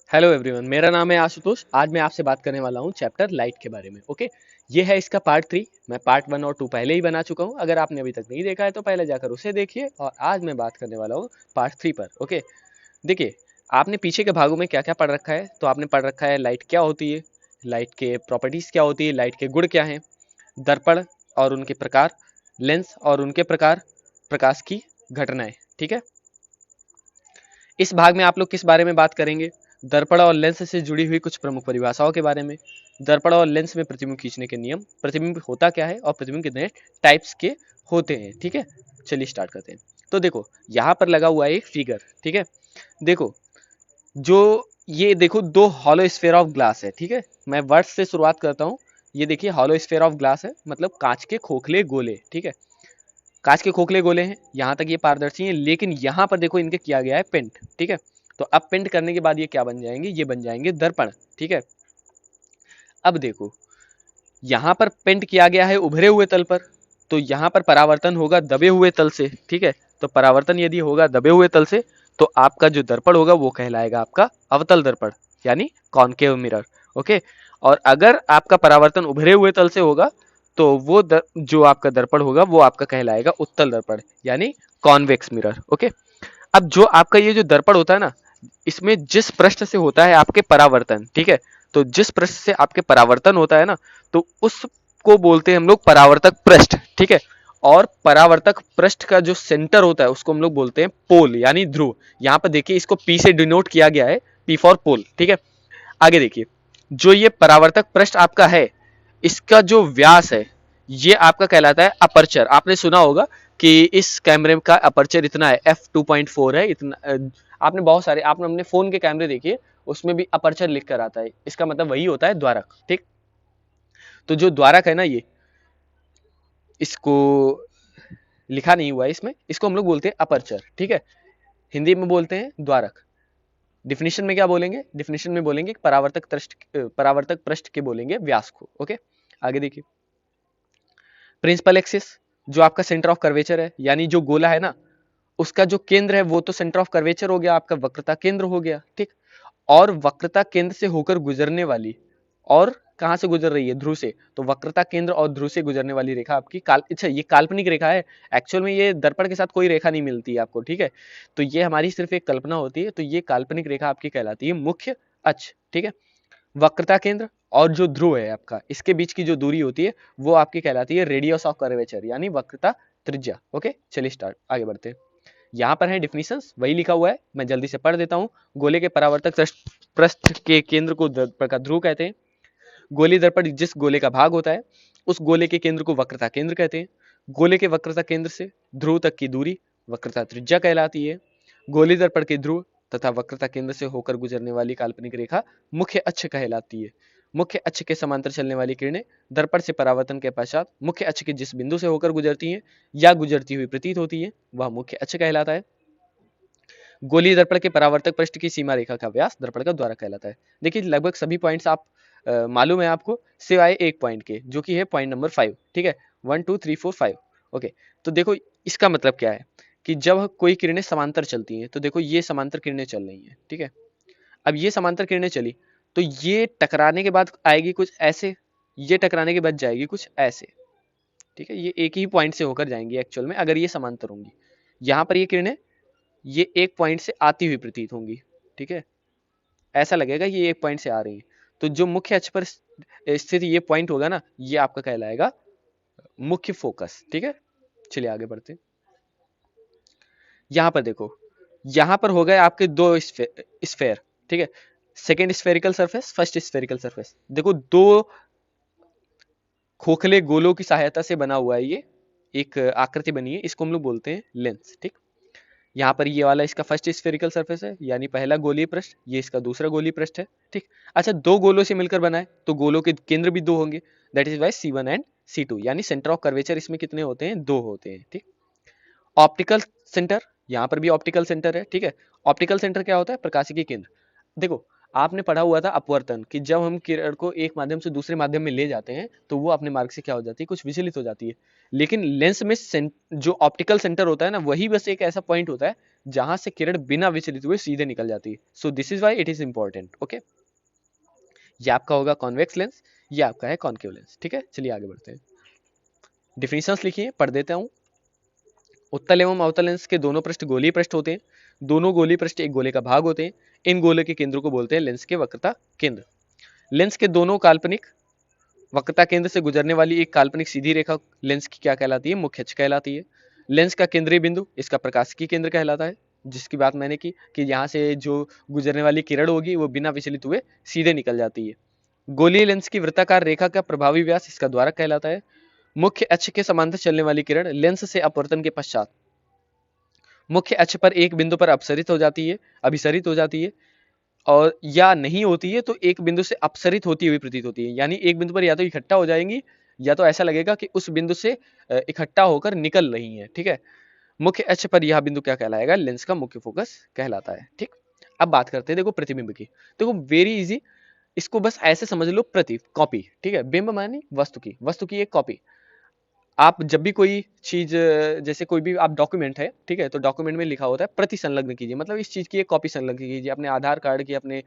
Hello everyone, मेरा नाम है आशुतोष। आज मैं आपसे बात करने वाला हूँ चैप्टर लाइट के बारे में। ओके, ये है इसका पार्ट 3। मैं पार्ट 1 और 2 पहले ही बना चुका हूँ। अगर आपने अभी तक नहीं देखा है तो पहले जाकर उसे देखिए। और आज मैं बात करने वाला हूँ पार्ट 3 पर। ओके, देखिए, आपने पीछे के भागों में क्या क्या पढ़ रखा है। तो आपने पढ़ रखा है लाइट क्या होती है, लाइट के प्रॉपर्टीज क्या होती है, लाइट के गुण क्या हैं, दर्पण और उनके प्रकार, लेंस और उनके प्रकार, प्रकाश की घटनाएं। ठीक है, इस भाग में आप लोग किस बारे में बात करेंगे? दर्पण और लेंस से जुड़ी हुई कुछ प्रमुख परिभाषाओं के बारे में, दर्पण और लेंस में प्रतिबिंब खींचने के नियम, प्रतिबिंब होता क्या है और प्रतिबिंब कितने टाइप्स के होते हैं। ठीक है, चलिए स्टार्ट करते हैं। तो देखो, यहाँ पर लगा हुआ है एक फिगर। ठीक है, देखो, जो ये देखो, दो हॉलो स्फेयर ऑफ ग्लास है। ठीक है, मैं वर्ड्स से शुरुआत करता हूँ। ये देखिए, हॉलो स्फेयर ऑफ ग्लास है, मतलब कांच के खोखले गोले। ठीक है, कांच के खोखले गोले हैं, यहां तक ये पारदर्शी हैं, लेकिन यहां पर देखो इनके किया गया है पेंट। ठीक है, तो अब पेंट करने के बाद ये क्या बन जाएंगे? ये बन जाएंगे दर्पण। ठीक है, अब देखो, यहां पर पेंट किया गया है उभरे हुए तल पर, तो यहां पर परावर्तन होगा दबे हुए तल से। ठीक है, तो परावर्तन यदि होगा दबे हुए तल से, तो आपका जो दर्पण होगा वो कहलाएगा आपका अवतल दर्पण, यानी कॉनकेव मिरर। ओके, और अगर आपका परावर्तन उभरे हुए तल से होगा, तो वो जो आपका दर्पण होगा वो आपका कहलाएगा उत्तल दर्पण, यानी कॉन्वेक्स मिरर। ओके, अब जो आपका ये जो दर्पण होता है ना, इसमें जिस पृष्ठ से होता है आपके परावर्तन, ठीक है, तो जिस पृष्ठ से आपके परावर्तन होता है ना, तो उसको बोलते हैं हम लोग परावर्तक पृष्ठ। ठीक है, और परावर्तक पृष्ठ का जो सेंटर होता है उसको हम लोग बोलते हैं पोल, यानी ध्रुव। यहाँ पर देखिए, इसको पी से डिनोट किया गया है, पी फॉर पोल। ठीक है, आगे देखिए, जो ये परावर्तक पृष्ठ आपका है, इसका जो व्यास है ये आपका कहलाता है अपर्चर। आपने सुना होगा कि इस कैमरे का अपर्चर इतना है, f2.4 है इतना। आपने बहुत सारे, आपने अपने फोन के कैमरे देखिए, उसमें भी अपर्चर लिख कर आता है, इसका मतलब वही होता है द्वारक। ठीक, तो जो द्वारक है ना, ये, इसको लिखा नहीं हुआ है इसमें, इसको हम लोग बोलते हैं अपर्चर। ठीक है, हिंदी में बोलते हैं द्वारक। डिफिनेशन में क्या बोलेंगे? डिफिनेशन में बोलेंगे परावर्तक पृष्ठ के बोलेंगे व्यास को। ओके, आगे देखिए, प्रिंसिपल एक्सिस, जो आपका सेंटर ऑफ कर्वेचर है, यानी जो गोला है ना, उसका जो केंद्र है वो तो सेंटर ऑफ कर्वेचर हो गया, आपका वक्रता केंद्र हो गया। ठीक, और वक्रता केंद्र से होकर गुजरने वाली, और कहां से गुजर रही है? ध्रुव से। तो वक्रता केंद्र और ध्रुव से गुजरने वाली रेखा आपकी अच्छा, ये काल्पनिक रेखा है। एक्चुअल में ये दर्पण के साथ कोई रेखा नहीं मिलती है आपको। ठीक है, तो ये हमारी सिर्फ एक कल्पना होती है। तो ये काल्पनिक रेखा आपकी कहलाती है मुख्य अक्ष। ठीक है, वक्रता केंद्र और जो ध्रुव है आपका, इसके बीच की जो दूरी होती है वो आपकी कहलाती है रेडियस ऑफ कर्वेचर, यानी वक्रता त्रिज्या। ओके, चलिए स्टार्ट, आगे बढ़ते हैं। यहाँ पर है डिफिनीशंस, वही लिखा हुआ है, मैं जल्दी से पढ़ देता हूँ। गोले के परावर्तक पृष्ठ के केंद्र को दर्पण का ध्रुव कहते हैं। गोली दर्पण जिस गोले का भाग होता है, उस गोले के केंद्र को वक्रता केंद्र कहते हैं। गोले के वक्रता केंद्र से ध्रुव तक की दूरी वक्रता त्रिज्या कहलाती है। गोली दर्पण के ध्रुव तथा वक्रता केंद्र से होकर गुजरने वाली काल्पनिक रेखा मुख्य अक्ष कहलाती है। मुख्य अक्ष के समांतर चलने वाली किरणें दर्पण से परावर्तन के पश्चात मुख्य अक्ष के जिस बिंदु से होकर गुजरती हैं या गुजरती हुई प्रतीत होती है, वह मुख्य अक्ष कहलाता है। गोलीय दर्पण के परावर्तक पृष्ठ की सीमा रेखा का व्यास दर्पण का द्वारा कहलाता है। देखिए, लगभग सभी पॉइंट्स आप मालूम है आपको, सिवाय एक पॉइंट के, जो कि है पॉइंट नंबर 5। ठीक है, 1 2 3 4 5। ओके, तो देखो, इसका मतलब क्या है कि जब कोई किरणें समांतर चलती हैं, तो देखो ये समांतर किरणें चल रही हैं। ठीक है, अब ये समांतर किरणें चली, तो ये टकराने के बाद आएगी कुछ ऐसे, ये टकराने के बाद जाएगी कुछ ऐसे। ठीक है, ये एक ही पॉइंट से होकर जाएंगी एक्चुअल में, अगर ये समांतर होंगी। यहाँ पर ये किरणें ये एक पॉइंट से आती हुई प्रतीत होंगी। ठीक है, ऐसा लगेगा ये एक पॉइंट से आ रही है। तो जो मुख्य अक्ष पर स्थित ये पॉइंट होगा ना, ये आपका कहलाएगा मुख्य फोकस। ठीक है, चलिए आगे बढ़ते हैं। यहां पर देखो, यहां पर हो गए आपके दो स्फेयर। ठीक है, second spherical surface, first spherical surface. देखो, दो खोखले गोलों की सहायता से बना हुआ है ये एक आकृति बनी है, इसको हम लोग बोलते हैं लेंस। ठीक, यहाँ पर ये वाला इसका फर्स्ट स्फेरिकल सरफेस है, यानी पहला गोलीय पृष्ठ, ये इसका दूसरा गोलीय पृष्ठ है। ठीक, अच्छा, दो गोलों से मिलकर बना है, तो गोलों के केंद्र भी दो होंगे। That is why C1 and C2, यानी सेंटर ऑफ कर्वेचर इसमें कितने होते हैं? दो होते हैं। ठीक, ऑप्टिकल सेंटर, यहाँ पर भी ऑप्टिकल सेंटर है। ठीक है, ऑप्टिकल सेंटर क्या होता है? प्रकाशिकी केंद्र। देखो, आपने पढ़ा हुआ था अपवर्तन, कि जब हम किरण को एक माध्यम से दूसरे माध्यम में ले जाते हैं तो वो अपने मार्ग से क्या हो जाती है, कुछ विचलित हो जाती है। लेकिन लेंस में जो ऑप्टिकल सेंटर होता है ना, वही बस एक ऐसा पॉइंट होता है जहां से किरण बिना विचलित हुए सीधे निकल जाती है। So this is why it is important. Okay, ये आपका होगा कॉन्वेक्स लेंस, ये आपका है कॉनकेव लेंस। ठीक है, चलिए आगे बढ़ते हैं। डिफिनेशंस लिखिए, पढ़ देता हूं। उत्तल एवं अवतल लेंस के दोनों पृष्ठ गोलीय पृष्ठ होते हैं। दोनों गोलीय पृष्ठ एक गोले का भाग होते हैं। इन गोले के केंद्रों को बोलते हैं लेंस के वक्रता केंद्र। लेंस के दोनों काल्पनिक वक्रता केंद्र से गुजरने वाली एक काल्पनिक सीधी रेखा लेंस की क्या कहलाती है, मुख्य अक्ष कहलाती है। लेंस का केंद्रीय बिंदु इसका प्रकाशिकी केंद्र कहलाता है, जिसकी बात मैंने की कि यहाँ से जो गुजरने वाली किरण होगी वो बिना विचलित हुए सीधे निकल जाती है। गोलीय लेंस की वृत्ताकार रेखा का प्रभावी व्यास इसका द्वारक कहलाता है। मुख्य अक्ष के समांतर चलने वाली किरण लेंस से अपवर्तन के पश्चात मुख्य अक्ष पर एक बिंदु पर अपसरित हो जाती है, अभिसरित हो जाती है, और या नहीं होती है तो एक बिंदु से अपसरित होती हुई प्रतीत होती है। यानी एक बिंदु पर या तो इकट्ठा हो जाएंगी या तो ऐसा लगेगा कि उस बिंदु से इकट्ठा होकर निकल रही है। ठीक है, मुख्य अक्ष पर यह बिंदु क्या कहलाएगा, लेंस का मुख्य फोकस कहलाता है। ठीक, अब बात करते हैं देखो प्रतिबिंब की। देखो वेरी इजी, इसको बस ऐसे समझ लो, प्रति कॉपी। ठीक है, बिंब मानी वस्तु की एक कॉपी। आप जब भी कोई चीज जैसे कोई भी आप डॉक्यूमेंट है, ठीक है, तो डॉक्यूमेंट में लिखा होता है प्रति संलग्न कीजिए, मतलब इस चीज की एक कॉपी संलग्न कीजिए, अपने आधार कार्ड की, अपने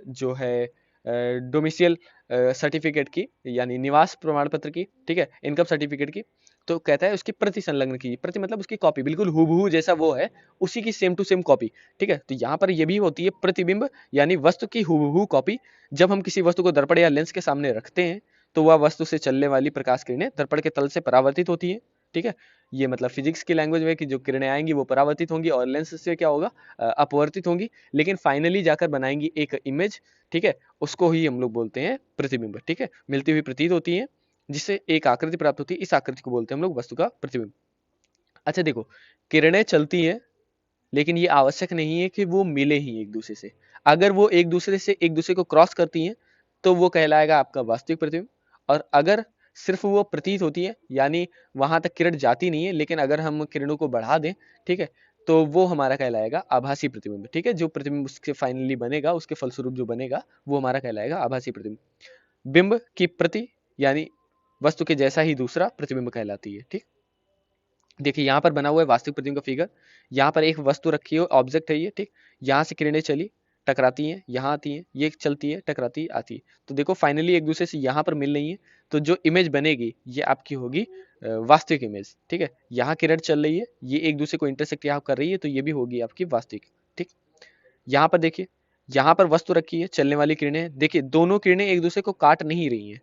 जो है डोमिसियल सर्टिफिकेट की, यानी निवास प्रमाण पत्र की, ठीक है, इनकम सर्टिफिकेट की। तो कहता है उसकी प्रति संलग्न कीजिए, प्रति मतलब उसकी कॉपी, बिल्कुल हूबहू जैसा वो है उसी की सेम टू सेम कॉपी। ठीक है, तो यहाँ पर ये भी होती है प्रतिबिंब, यानी वस्तु की हूबहू कॉपी। जब हम किसी वस्तु को दर्पण या लेंस के सामने रखते हैं तो वह वस्तु से चलने वाली प्रकाश किरणें दर्पण के तल से परावर्तित होती है। ठीक है, ये मतलब फिजिक्स की लैंग्वेज में कि जो किरणें आएंगी वो परावर्तित होंगी और लेंस से क्या होगा, अपवर्तित होंगी, लेकिन फाइनली जाकर बनाएंगी एक इमेज। ठीक है, उसको ही हम लोग बोलते हैं प्रतिबिंब। ठीक है, मिलती हुई प्रतीत होती है जिससे एक आकृति प्राप्त होती है, इस आकृति को बोलते हैं हम लोग वस्तु का प्रतिबिंब। अच्छा देखो, किरणें चलती हैं लेकिन ये आवश्यक नहीं है कि वो मिले ही एक दूसरे से। अगर वो एक दूसरे को क्रॉस करती हैं तो वो कहलाएगा आपका वास्तविक प्रतिबिंब। और अगर सिर्फ वो प्रतीत होती है, यानी वहां तक किरण जाती नहीं है, लेकिन अगर हम किरणों को बढ़ा दें, ठीक है, तो वो हमारा कहलाएगा आभासी प्रतिबिंब। ठीक है, जो प्रतिबिंब उसके फाइनली बनेगा, उसके फलस्वरूप जो बनेगा वो हमारा कहलाएगा आभासी प्रतिबिंब। बिंब की प्रति यानी वस्तु के जैसा ही दूसरा प्रतिबिंब कहलाती है। ठीक, देखिए यहाँ पर बना हुआ है वास्तविक प्रतिबिंब का फिगर। यहाँ पर एक वस्तु रखी है, ऑब्जेक्ट है ये। ठीक, यहाँ से किरणें चली, टकराती हैं, यहाँ आती हैं, ये चलती है, टकराती आती है, तो देखो फाइनली एक दूसरे से यहाँ पर मिल रही है। तो जो इमेज बनेगी ये आपकी होगी वास्तविक इमेज। ठीक है, यहाँ किरण चल रही है, ये एक दूसरे को इंटरसेक्ट यहाँ कर रही है, तो ये भी होगी आपकी वास्तविक। ठीक, यहाँ पर देखिए, यहाँ पर वस्तु रखी है, चलने वाली किरणें, देखिए दोनों किरणें एक दूसरे को काट नहीं रही हैं।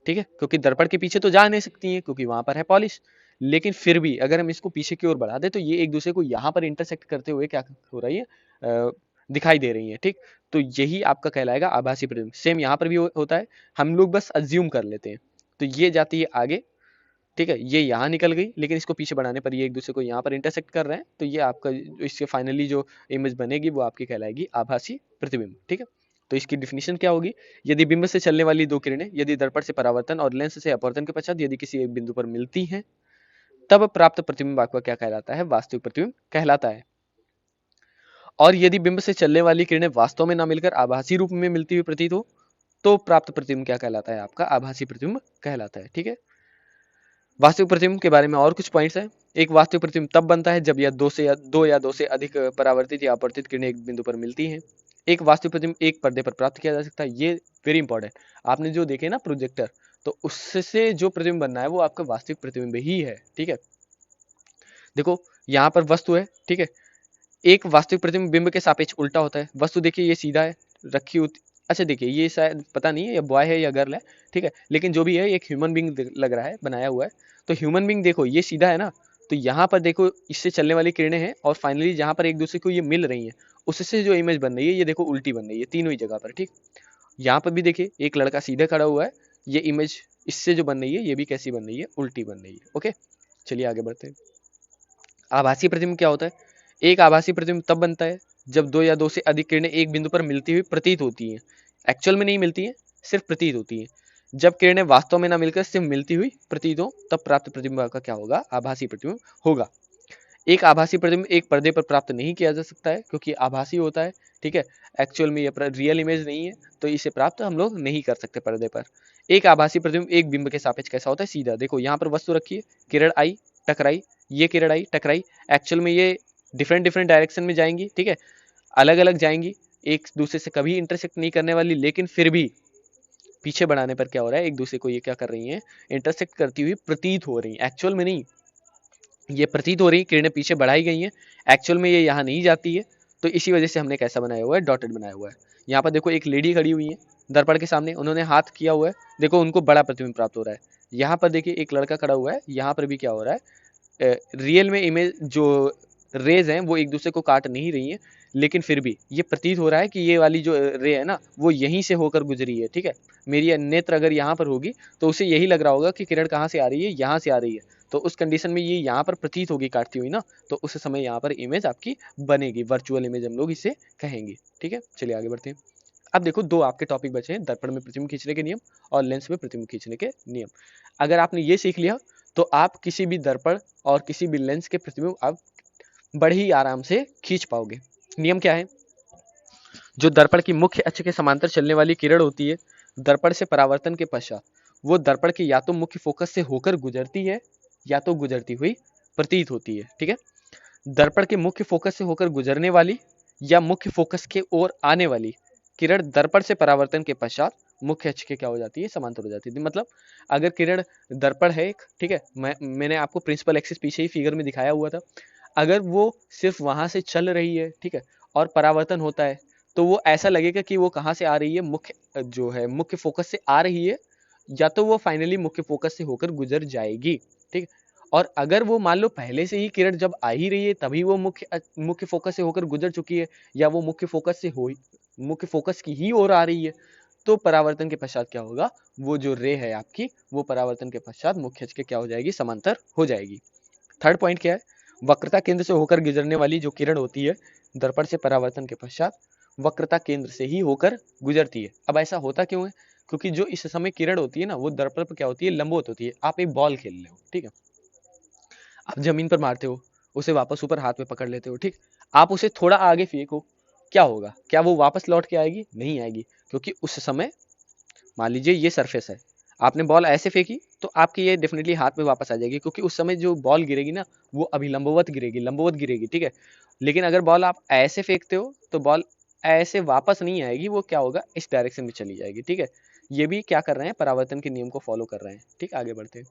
ठीक है, क्योंकि दर्पण के पीछे तो जा नहीं सकती हैं क्योंकि वहां पर है पॉलिश। लेकिन फिर भी अगर हम इसको पीछे की ओर बढ़ा दे तो ये एक दूसरे को यहाँ पर इंटरसेक्ट करते हुए क्या हो रही है, दिखाई दे रही है। ठीक, तो यही आपका कहलाएगा आभासी प्रतिबिंब। सेम यहाँ पर भी होता है, हम लोग बस अज्यूम कर लेते हैं। तो ये जाती है आगे, ठीक है, ये यहाँ निकल गई, लेकिन इसको पीछे बढ़ाने पर ये एक दूसरे को यहाँ पर इंटरसेक्ट कर रहे हैं, तो ये आपका इससे फाइनली जो इमेज बनेगी वो आपकी कहलाएगी आभासी प्रतिबिंब। ठीक है, तो इसकी डिफिनीशन क्या होगी, यदि बिंब से चलने वाली दो किरणें यदि दर्पण से परावर्तन और लेंस से अपवर्तन के पश्चात यदि किसी एक बिंदु पर मिलती हैं तब प्राप्त प्रतिबिंब आपका क्या कहलाता है, वास्तविक प्रतिबिंब कहलाता है। और यदि बिंब से चलने वाली किरणें वास्तव में ना मिलकर आभासी रूप में मिलती हुई प्रतीत हो तो प्राप्त प्रतिबिंब क्या कहलाता है, आपका आभासी प्रतिबिंब कहलाता है। ठीक है, वास्तविक प्रतिबिंब के बारे में और कुछ पॉइंट्स हैं। एक वास्तविक प्रतिबिंब तब बनता है जब यह दो से अधिक परावर्तित या अपवर्तित किरणें एक बिंदु पर मिलती हैं। एक वास्तविक प्रतिबिंब एक पर्दे पर प्राप्त किया जा सकता है, ये वेरी इंपॉर्टेंट। आपने जो देखे ना प्रोजेक्टर, तो उससे जो प्रतिबिंब बनना है वो आपका वास्तविक प्रतिबिंब ही है। ठीक है, देखो यहाँ पर वस्तु है, ठीक है, एक वास्तविक प्रतिबिंब बिंब के सापेक्ष उल्टा होता है। वस्तु देखिए ये सीधा है, रखी होती, अच्छा देखिए ये शायद पता नहीं है ये बॉय है या गर्ल है, ठीक है, लेकिन जो भी है एक ह्यूमन बींग लग रहा है, बनाया हुआ है। तो ह्यूमन बींग देखो ये सीधा है ना, तो यहाँ पर देखो इससे चलने वाली किरणें हैं और फाइनली जहाँ पर एक दूसरे को ये मिल रही हैं उससे जो इमेज बन रही है ये देखो उल्टी बन रही है तीनों ही जगह पर। ठीक, यहाँ पर भी देखिए एक लड़का सीधे खड़ा हुआ है, ये इमेज इससे जो बन रही है ये भी कैसी बन रही है, उल्टी बन रही है। ओके, चलिए आगे बढ़ते हैं। आभासी प्रतिबिंब क्या होता है, एक आभासी प्रतिबिंब तब बनता है जब दो या दो से अधिक किरणें एक बिंदु पर मिलती हुई प्रतीत होती हैं, एक्चुअल में नहीं मिलती हैं, सिर्फ प्रतीत होती हैं। जब किरणें वास्तव में ना मिलकर सिर्फ मिलती हुई प्रतीत हो तब प्राप्त प्रतिबिंब का क्या होगा, आभासी प्रतिबिंब होगा। एक आभासी प्रतिबिंब एक पर्दे पर प्राप्त नहीं किया जा सकता है क्योंकि आभासी होता है, ठीक है, एक्चुअल में ये रियल इमेज नहीं है, तो इसे प्राप्त हम लोग नहीं कर सकते पर्दे पर। एक आभासी प्रतिबिंब एक बिंब के सापेक्ष कैसा होता है, सीधा। देखो यहाँ पर वस्तु रखी है, किरण आई, टकराई, ये किरण आई, टकराई, एक्चुअल में ये डिफरेंट डिफरेंट डायरेक्शन में जाएंगी, ठीक है, अलग अलग जाएंगी, एक दूसरे से कभी इंटरसेक्ट नहीं करने वाली, लेकिन फिर भी पीछे बढ़ाने पर क्या हो रहा है, एक दूसरे को ये क्या कर रही हैं, इंटरसेक्ट करती हुई प्रतीत हो रही, एक्चुअल में नहीं, ये प्रतीत हो रही किरणें पीछे बढ़ाई गई हैं, एक्चुअल में ये यहाँ नहीं जाती है। तो इसी वजह से हमने कैसा बनाया हुआ है, डॉटेड बनाया हुआ है। यहाँ पर देखो एक लेडी खड़ी हुई है दर्पण के सामने, उन्होंने हाथ किया हुआ है, देखो उनको बड़ा प्रतिबिंब प्राप्त हो रहा है। यहाँ पर देखिए एक लड़का खड़ा हुआ है, यहाँ पर भी क्या हो रहा है, रियल में इमेज जो रेज हैं वो एक दूसरे को काट नहीं रही हैं, लेकिन फिर भी ये प्रतीत हो रहा है कि ये वाली जो रे है ना वो यहीं से होकर गुजरी है, ठीक है। मेरी नेत्र अगर यहाँ पर होगी तो उसे यही लग रहा होगा कि किरण कहाँ से आ रही है, यहाँ से आ रही है, तो उस कंडीशन में ये यहाँ पर प्रतीत होगी काटती हुई ना, तो उस समय यहाँ पर इमेज आपकी बनेगी, वर्चुअल इमेज हम लोग इसे कहेंगे, ठीक है। चलिए आगे बढ़ते हैं। अब देखो दो आपके टॉपिक बचे हैं, दर्पण में प्रतिबिंब खींचने के नियम और लेंस में प्रतिबिंब खींचने के नियम। अगर आपने ये सीख लिया तो आप किसी भी दर्पण और किसी भी लेंस के प्रतिबिंब आप बड़े ही आराम से खींच पाओगे। नियम क्या है, जो दर्पण की मुख्य अक्ष के समांतर चलने वाली किरण होती है, दर्पण से परावर्तन के पश्चात वो दर्पण के या तो मुख्य फोकस से होकर गुजरती है या तो गुजरती हुई प्रतीत होती है, ठीक है। दर्पण के मुख्य फोकस से होकर गुजरने वाली या मुख्य फोकस के ओर आने वाली किरण दर्पण से परावर्तन के पश्चात मुख्य अक्ष के क्या हो जाती है, समांतर हो जाती है। मतलब अगर किरण दर्पण है एक, ठीक है, मैंने आपको प्रिंसिपल एक्सिस पीछे ही फिगर में दिखाया हुआ था, अगर वो सिर्फ वहां से चल रही है, ठीक है, और परावर्तन होता है, तो वो ऐसा लगेगा कि वो कहाँ से आ रही है, मुख्य जो है मुख्य फोकस से आ रही है, या तो वो फाइनली मुख्य फोकस से होकर गुजर जाएगी, ठीक। और अगर वो मान लो पहले से ही किरण जब आ ही रही है तभी वो मुख्य फोकस से होकर गुजर चुकी है, या वो मुख्य फोकस की ही ओर आ रही है, तो परावर्तन के पश्चात क्या होगा, वो जो रे है आपकी वो परावर्तन के पश्चात मुख्य अक्ष के क्या हो जाएगी, समांतर हो जाएगी। थर्ड पॉइंट क्या है, वक्रता केंद्र से होकर गुजरने वाली जो किरण होती है दर्पण से परावर्तन के पश्चात वक्रता केंद्र से ही होकर गुजरती है। अब ऐसा होता क्यों है, क्योंकि जो इस समय किरण होती है ना वो दर्पण पर क्या होती है, लंबवत होती है। आप एक बॉल खेल रहे हो, ठीक है, आप जमीन पर मारते हो, उसे वापस ऊपर हाथ में पकड़ लेते हो, ठीक, आप उसे थोड़ा आगे फेंको, क्या होगा, क्या वो वापस लौट के आएगी, नहीं आएगी, क्योंकि उस समय मान लीजिए ये सरफेस है, आपने बॉल ऐसे फेंकी तो आपकी ये डेफिनेटली हाथ में वापस आ जाएगी, क्योंकि उस समय जो बॉल गिरेगी ना वो अभी लंबवत गिरेगी, ठीक है। लेकिन अगर बॉल आप ऐसे फेंकते हो तो बॉल ऐसे वापस नहीं आएगी, वो क्या होगा, इस डायरेक्शन में चली जाएगी, ठीक है। ये भी क्या कर रहे हैं, परावर्तन के नियम को फॉलो कर रहे हैं, ठीक। आगे बढ़ते हैं।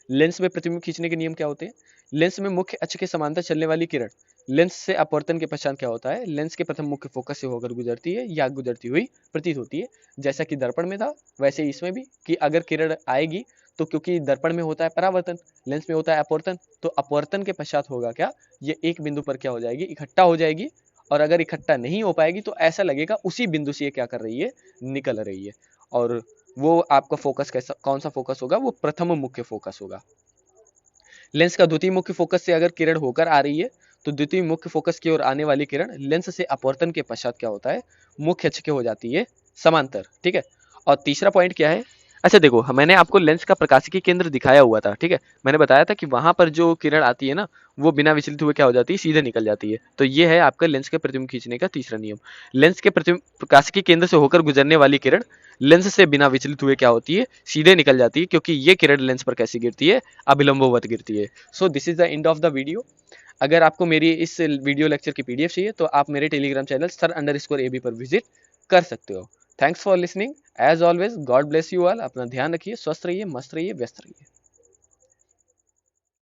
लेंस में प्रतिबिंब खींचने के नियम क्या होते हैं, लेंस में मुख्य अक्ष के समांतर चलने वाली किरण लेंस से अपवर्तन के पश्चात क्या होता है, लेंस के प्रथम मुख्य फोकस से होकर गुजरती है या गुजरती हुई प्रतीत होती है। जैसा कि दर्पण में था वैसे इसमें भी, कि अगर किरण आएगी तो क्योंकि दर्पण में होता है परावर्तन, लेंस में होता है अपवर्तन, तो अपवर्तन के पश्चात होगा क्या, ये एक बिंदु पर क्या हो जाएगी, इकट्ठा हो जाएगी, और अगर इकट्ठा नहीं हो पाएगी तो ऐसा लगेगा उसी बिंदु से ये क्या कर रही है, निकल रही है। और वो आपका फोकस कैसा, कौन सा फोकस होगा, वो प्रथम मुख्य फोकस होगा। लेंस का द्वितीय मुख्य फोकस से अगर किरण होकर आ रही है तो द्वितीय मुख्य फोकस की ओर आने वाली किरण लेंस से अपवर्तन के पश्चात क्या होता है, मुख्य अक्ष के हो जाती है समांतर, ठीक है। और तीसरा पॉइंट क्या है, अच्छा देखो मैंने आपको लेंस का प्रकाशिकी केंद्र दिखाया हुआ था, ठीक है, मैंने बताया था कि वहां पर जो किरण आती है ना वो बिना विचलित हुए क्या हो जाती है, सीधे निकल जाती है। तो ये है आपका लेंस के प्रतिबिंब खींचने का तीसरा नियम। लेंस के प्रतिबिंब प्रकाशिकी केंद्र से होकर गुजरने वाली किरण लेंस से बिना विचलित हुए क्या होती है, सीधे निकल जाती है, क्योंकि ये किरण लेंस पर कैसी गिरती है, अभिलंबवत गिरती है। So this is the end of the video. अगर आपको मेरी इस वीडियो लेक्चर की पीडीएफ चाहिए तो आप मेरे टेलीग्राम चैनल sir_ab पर विजिट कर सकते हो। Thanks for listening, as always God bless you all. अपना ध्यान रखिए, स्वस्थ रहिए, मस्त रहिए, व्यस्त रहिए।